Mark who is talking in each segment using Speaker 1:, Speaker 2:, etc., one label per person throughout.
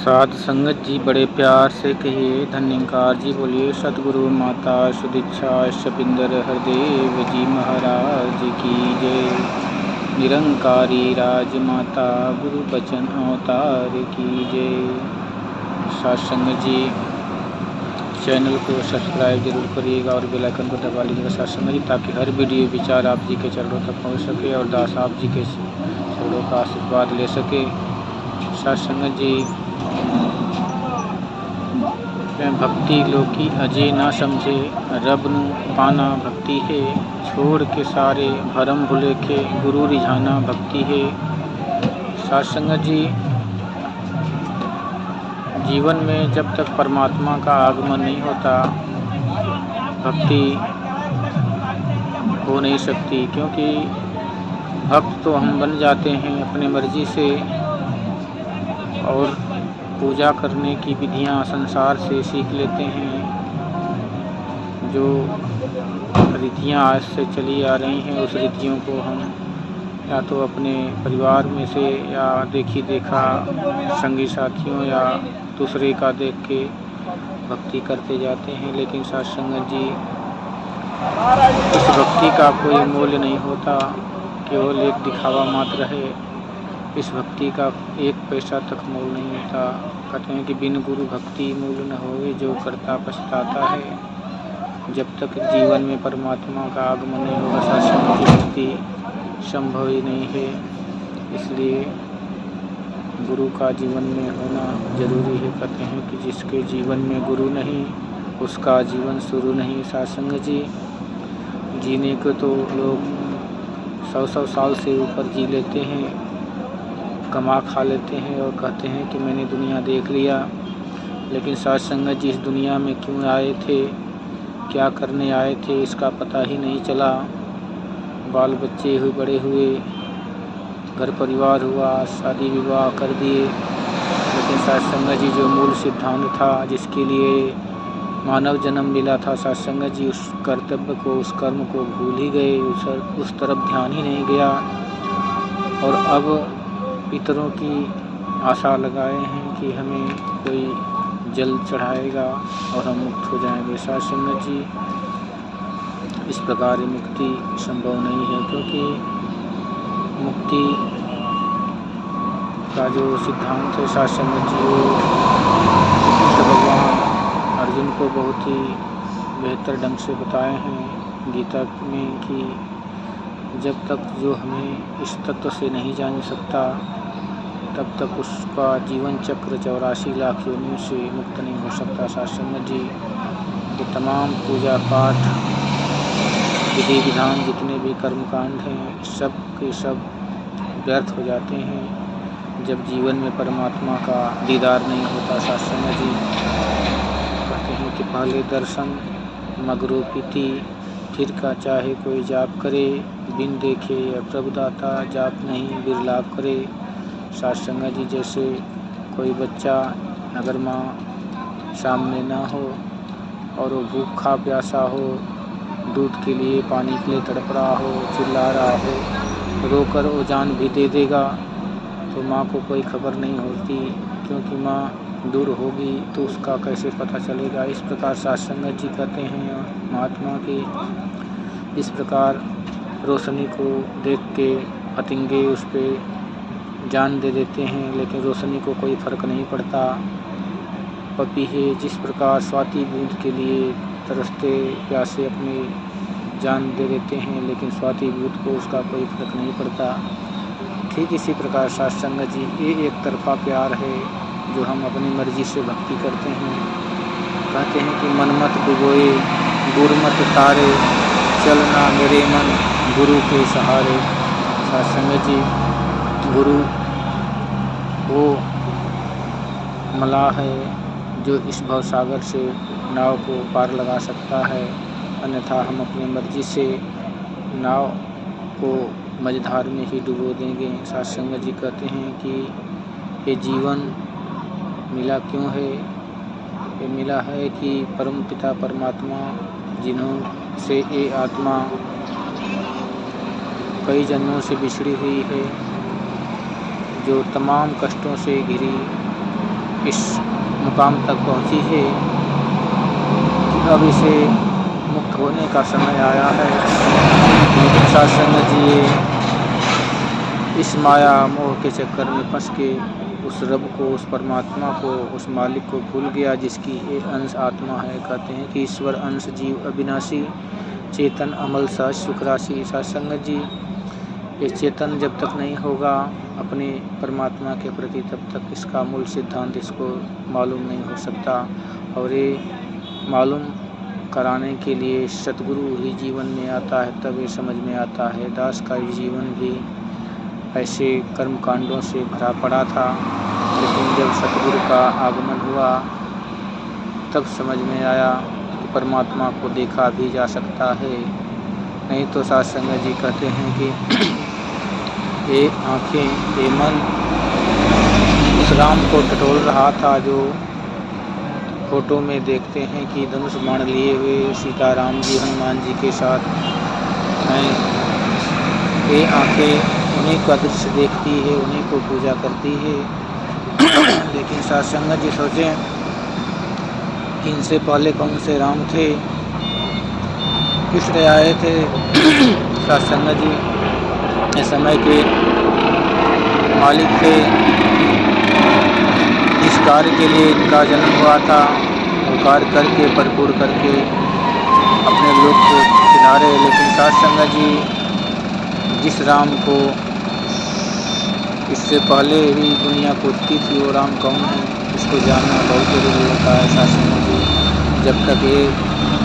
Speaker 1: साध संगत जी बड़े प्यार से कहिए। धन्यकार जी बोलिए। सतगुरु माता सुदीक्षा शपिंदर हरदेव जी महाराज की जय। निरंकारी राजमाता गुरु बचन अवतार की जय। साध संगत जी चैनल को सब्सक्राइब जरूर करिएगा और बेल आइकन को दबा लीजिएगा साध संगत जी, ताकि हर वीडियो विचार आप जी के चरणों तक पहुंच सके और दास आप जी के चरणों का आशीर्वाद ले सके। साध संगत जी भक्ति लोकी अजय ना समझे, रब नू पाना भक्ति है। छोड़ के सारे भरम भुलेखे, गुरु रिझाना भक्ति है। साध संगत जी जीवन में जब तक परमात्मा का आगमन नहीं होता भक्ति हो नहीं सकती, क्योंकि भक्त तो हम बन जाते हैं अपने मर्जी से और पूजा करने की विधियां संसार से सीख लेते हैं। जो रीतियाँ आज से चली आ रही हैं उस रीतियों को हम या तो अपने परिवार में से या देखी देखा संगी साथियों या दूसरे का देख के भक्ति करते जाते हैं। लेकिन साध संगत जी इस भक्ति का कोई मूल्य नहीं होता, केवल एक दिखावा मात्र है। इस भक्ति का एक पैसा तक मोल नहीं होता। कहते हैं कि बिन गुरु भक्ति मूल न होए, जो करता पछताता है। जब तक जीवन में परमात्मा का आगमन नहीं होगा साध संगत की भक्ति संभव ही नहीं है। इसलिए गुरु का जीवन में होना जरूरी है। कहते हैं कि जिसके जीवन में गुरु नहीं उसका जीवन शुरू नहीं। साध संगत जी जीने को तो लोग 100-100 साल से ऊपर जी लेते हैं, कमा खा लेते हैं और कहते हैं कि मैंने दुनिया देख लिया। लेकिन साध संगत जी इस दुनिया में क्यों आए थे, क्या करने आए थे, इसका पता ही नहीं चला। बाल बच्चे हुए, बड़े हुए, घर परिवार हुआ, शादी विवाह कर दिए। लेकिन साध संगत जी जो मूल सिद्धांत था, जिसके लिए मानव जन्म मिला था, साध संगत जी उस कर्तव्य को, उस कर्म को भूल ही गए, उस तरफ ध्यान ही नहीं गया और अब पितरों की आशा लगाए हैं कि हमें कोई जल चढ़ाएगा और हम मुक्त हो जाएंगे। साध संगत जी इस प्रकार मुक्ति संभव नहीं है, क्योंकि मुक्ति का जो सिद्धांत है साध संगत जी वो भगवान अर्जुन को बहुत ही बेहतर ढंग से बताए हैं गीता में कि जब तक जो हमें इस तत्व से नहीं जान सकता तब तक उसका जीवन चक्र 84 लाख योनियों से मुक्त नहीं हो सकता। साध संगत जी ये तमाम पूजा पाठ विधि विधान जितने भी कर्मकांड हैं सब के सब व्यर्थ हो जाते हैं जब जीवन में परमात्मा का दीदार नहीं होता। साध संगत जी कहते हैं कि पहले दर्शन मगरो पीति, फिर का चाहे कोई जाप करे, बिन देखे या प्रभुदाता जाप नहीं बिरलाप करे। साध संगत जी जैसे कोई बच्चा अगर माँ सामने ना हो और वो भूखा प्यासा हो, दूध के लिए पानी के लिए तड़प रहा हो, चिल्ला रहा हो, रोकर वो जान भी दे देगा तो माँ को कोई खबर नहीं होती, क्योंकि माँ दूर होगी तो उसका कैसे पता चलेगा। इस प्रकार साध संगत जी कहते हैं महात्मा की इस प्रकार रोशनी को देख के फतिंगे उस पर जान दे देते हैं, लेकिन रोशनी को कोई फर्क नहीं पड़ता। पपीहे जिस प्रकार स्वाति बूंद के लिए तरसते प्यासे अपनी जान दे देते हैं, लेकिन स्वाति बूंद को उसका कोई फर्क नहीं पड़ता। ठीक इसी प्रकार साध संगत जी ये एक तरफा प्यार है जो हम अपनी मर्जी से भक्ति करते हैं। कहते हैं कि मनमत डुबोए गुरमत तारे, चलना मेरे मन गुरु के सहारे। साध संगत जी गुरु वो मलाह है जो इस भवसागर से नाव को पार लगा सकता है, अन्यथा हम अपनी मर्जी से नाव को मझधार में ही डुबो देंगे। साध संगत जी कहते हैं कि ये जीवन मिला क्यों है, ये मिला है कि परम पिता परमात्मा जिन्हों से ये आत्मा कई जन्मों से बिछड़ी हुई है, जो तमाम कष्टों से घिरी इस मुकाम तक पहुँची है कि अब इसे मुक्त होने का समय आया है। लेकिन सत्संग जी ये इस माया मोह के चक्कर में फंस के उस रब को, उस परमात्मा को, उस मालिक को भूल गया जिसकी ये अंश आत्मा है। कहते हैं कि ईश्वर अंश जीव अविनाशी, चेतन अमल सहज सुख राशि। सत्संग जी ये चेतन जब तक नहीं होगा अपने परमात्मा के प्रति, तब तक इसका मूल सिद्धांत इसको मालूम नहीं हो सकता। और ये मालूम कराने के लिए सतगुरु ही जीवन में आता है, तब ये समझ में आता है। दास का जीवन भी ऐसे कर्म कांडों से भरा पड़ा था, लेकिन जब सतगुरु का आगमन हुआ तब समझ में आया कि परमात्मा को देखा भी जा सकता है। नहीं तो सत्संग जी कहते हैं कि ये आँखें, ये मन उस राम को टटोल रहा था जो फोटो में देखते हैं कि धनुष बाण लिए हुए सीताराम जी हनुमान जी के साथ हैं। ये आँखें उन्हीं का दृश्य देखती है, उन्हीं को पूजा करती है। लेकिन सत्संग जी सोचें कि इनसे पहले कौन से राम थे, किसने आए थे। सत्संग जी इस समय के मालिक थे, जिस कार्य के लिए इनका जन्म हुआ था वो कार्य करके भरपूर करके अपने लोक के किनारे। लेकिन सत्संग जी जिस राम को इससे पहले ही दुनिया पूछती थी वो राम कौन है, इसको जानना बहुत जरूरी होता है। सत्संग जी जब तक ये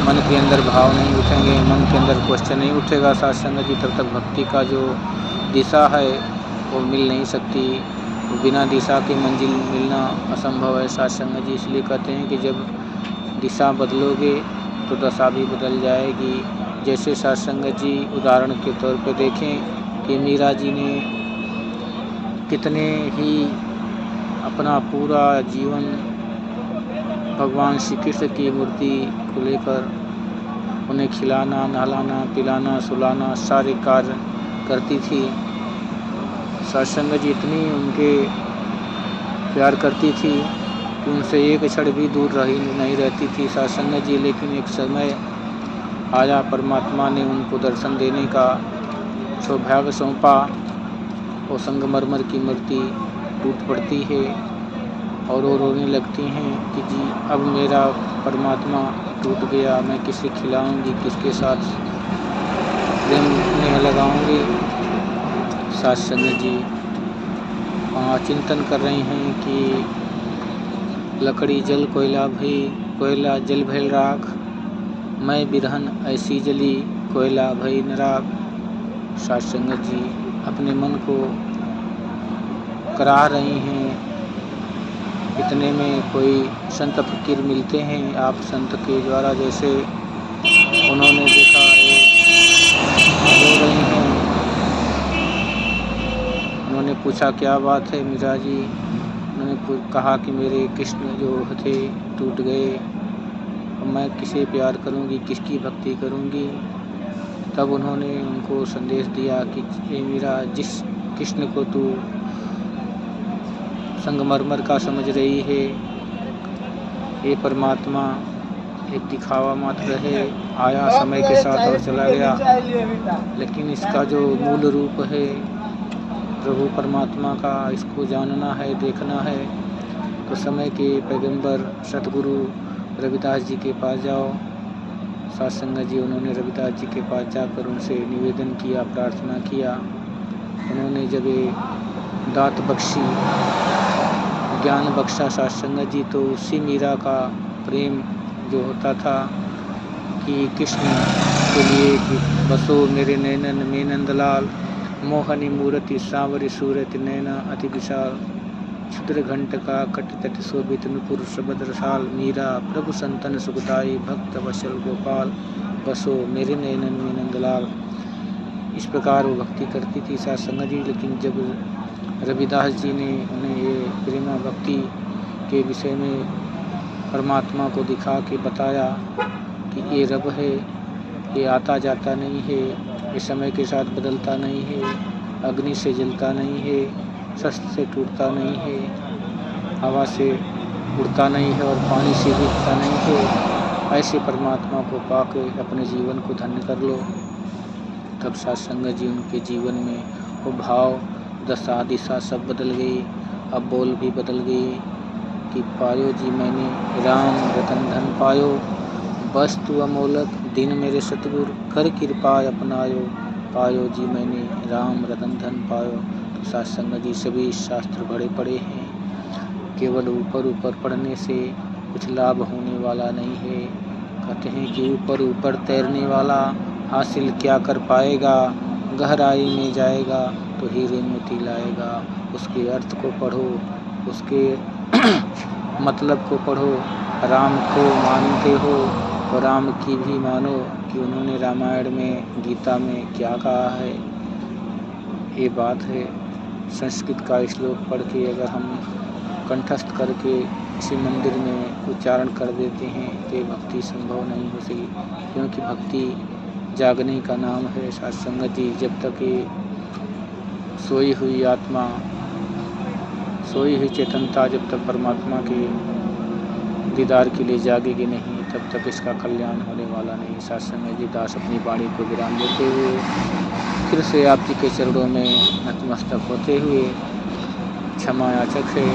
Speaker 1: मन के अंदर भाव नहीं उठेंगे, मन के अंदर क्वेश्चन नहीं उठेगा सत्संग जी, तब तक भक्ति का जो दिशा है वो मिल नहीं सकती। बिना दिशा के मंजिल मिलना असंभव है सत्संग जी। इसलिए कहते हैं कि जब दिशा बदलोगे तो दशा भी बदल जाएगी। जैसे सत्संग जी उदाहरण के तौर पे देखें कि मीरा जी ने कितने ही अपना पूरा जीवन भगवान श्री कृष्ण की मूर्ति को लेकर उन्हें खिलाना, नहलाना, पिलाना, सुलाना सारे कार्य करती थी। सत्संग जी इतनी उनके प्यार करती थी कि उनसे एक क्षण भी दूर रही नहीं रहती थी सत्संग जी। लेकिन एक समय आया, परमात्मा ने उनको दर्शन देने का सौभाग्य सौंपा। वो संगमरमर की मूर्ति टूट पड़ती है और वो रोने लगती हैं कि जी अब मेरा परमात्मा टूट गया, मैं किसे खिलाऊंगी, किसके साथ प्रेम में लगाऊंगी। सत्संग जी चिंतन कर रही हैं कि लकड़ी जल कोयला भई, कोयला जल भइल राख, मैं बिरहन ऐसी जली, कोयला भई न राख। सत्संग जी अपने मन को करा रही हैं। इतने में कोई संत फकीर मिलते हैं। आप संत के द्वारा जैसे उन्होंने देखा रो रही हैं, उन्होंने पूछा क्या बात है मीरा जी। उन्होंने कहा कि मेरे कृष्ण जो थे टूट गए, अब मैं किसे प्यार करूंगी, किसकी भक्ति करूंगी। तब उन्होंने उनको संदेश दिया कि ये मीरा, जिस कृष्ण को तू संगमरमर का समझ रही है, ये परमात्मा एक दिखावा मात्र है, आया समय के साथ और चला गया। लेकिन इसका जो मूल रूप है प्रभु परमात्मा का, इसको जानना है, देखना है तो समय के पैगंबर सतगुरु रविदास जी के पास जाओ। सत्संग जी उन्होंने रविदास जी के पास जाकर उनसे निवेदन किया, प्रार्थना किया। उन्होंने जब ये दात बख्शी, ज्ञान बख्शा सत्संग जी, तो उसी मीरा का प्रेम जो होता था कि कृष्ण के लिए कि बसो मेरे नैनन में नंदलाल, मोहनी मूर्ति सांवरी सूरत नैना अति विशाल, क्षुद्र घंट का कट तट शोभित नुपुर सुभद्र साल, मीरा प्रभु संतन सुखदाई भक्त वशल गोपाल, बसो मेरे नैनन में नंदलाल। इस प्रकार वो भक्ति करती थी सत्संग जी। लेकिन जब रविदास जी ने उन्हें ये प्रेमा भक्ति के विषय में परमात्मा को दिखा के बताया कि ये रब है, ये आता जाता नहीं है, ये समय के साथ बदलता नहीं है, अग्नि से जलता नहीं है, शस्त्र से टूटता नहीं है, हवा से उड़ता नहीं है और पानी से दिखता नहीं है। ऐसे परमात्मा को पाके अपने जीवन को धन्य कर लो। तब सत्संग जी उनके जीवन में वो भाव, दशा, दिशा सब बदल गई। अब बोल भी बदल गई कि पायो जी मैंने राम रतन धन पायो, वस्तु अमोलक दिन मेरे सतगुर, कर कृपा अपनायो, पायो जी मैंने राम रतन धन पायो। तो सत्संग जी सभी शास्त्र बड़े पड़े हैं, केवल ऊपर ऊपर पढ़ने से कुछ लाभ होने वाला नहीं है। कहते हैं कि ऊपर ऊपर तैरने वाला हासिल क्या कर पाएगा, गहराई में जाएगा तो हीरे मोती लाएगा। उसके अर्थ को पढ़ो, उसके मतलब को पढ़ो। राम को मानते हो तो राम की भी मानो कि उन्होंने रामायण में, गीता में क्या कहा है। ये बात है। संस्कृत का श्लोक पढ़ के अगर हम कंठस्थ करके किसी मंदिर में उच्चारण कर देते हैं तो भक्ति संभव नहीं हो सकी, क्योंकि भक्ति जागने का नाम है। सत्संग जी जब तक ये सोई हुई आत्मा, सोई हुई चेतनता जब तक परमात्मा के दीदार के लिए जागेगी नहीं, तब तक इसका कल्याण होने वाला नहीं। सत्संग जी दास अपनी वाणी को विराम देते हुए फिर से आप जी के चरणों में नतमस्तक होते हुए क्षमा याचक है,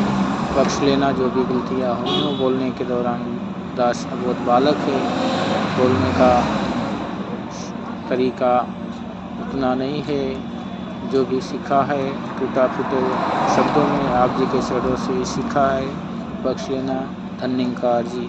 Speaker 1: बख्श लेना जो भी गलतियाँ हुई हों। बोलने के दौरान दास अबोध बालक है, बोलने का तरीका उतना नहीं है। जो भी सीखा है टूटा फूटे शब्दों में आप जी के चरणों से सीखा है, बख्श लेना। धन्यकार जी।